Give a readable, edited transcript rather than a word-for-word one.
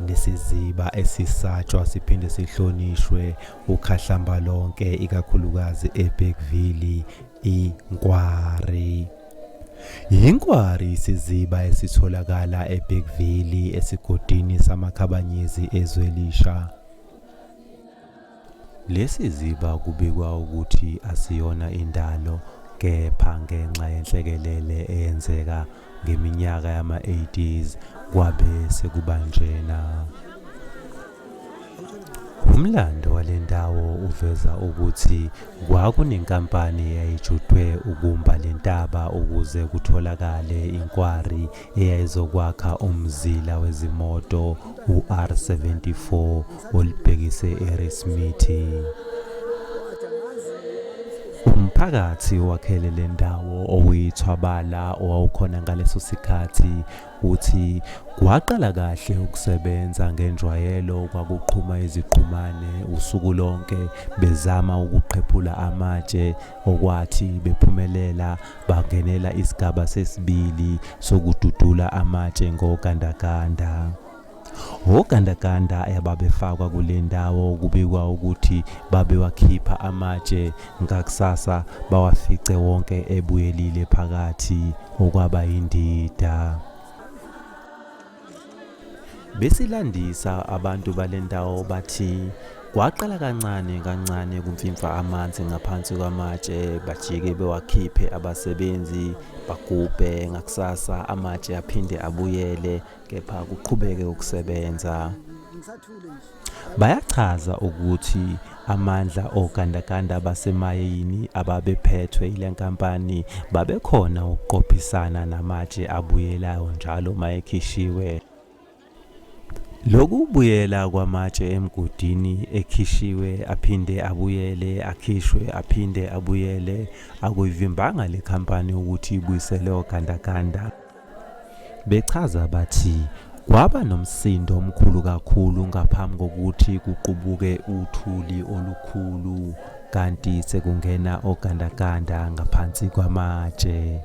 nesiziba esisatshwa siphinde sihlonishwe ukhahlamba lonke ikakhulukazi eBergville inkwari. Inkwari isiziba esitholakala eBergville esigodini samakhabanyezi eZwelisha. Lesi ziba kubikwa ukuthi asiyona indalo kepha ngenxa yenhlekelele eyenzeka ngeminyaka yama-80s kwabe sekubanjena. Umlando walendawo uveza ukuthi kwakunenkampani eyayijutwe ukumba lentaba ukuze kutholakale inkwari eyayizokwakha umzila wezimoto uR74 olibhekise eRiversmith. Umphakathi wakhele lendawo okuyithwabala owawukhona ngaleso sikhathi uthi kwaqala kahle ukusebenza ngenjwayelo kwakuqhuma iziqhumane usuku lonke bezama ukuqhephula amatshe okwathi bephumelela bangenela isigaba sesibili sokududula amatshe ngogandaganda. Ogandaganda ababefakwa kule ndawo kubikwa ukuthi babewakhipha amatshe ngakusasa bawafice wonke ebuyelile phakathi okwaba indida. Besilandisa abantu balendawo bathi kwaqala kancane kumfimfa amanzi ngaphansi kwamatshe bajike bewakhiphe abasebenzi bagubhe ngakusasa amatshe aphinde abuyele kepha kuqhubeke ukusebenza. Bayachaza ukuthi amandla ogandaganda basemayini ababephethwe ile nkampani babekhona ukuqophisana namatshe abuyelayo njalo mayekhishiwe. Lokubuyela kwamatshe emgodini ekhishiwe aphinde abuyele akhishwe aphinde abuyele akuyivimbanga le khampani ukuthi ibuyisele ogandaganda. Bechaza bathi kwaba nomsindo omkhulu kakhulu ngaphambi kokuthi kuqubuke uthuli olukhulu kanti sekungena ogandaganda ngaphansi kwamatshe.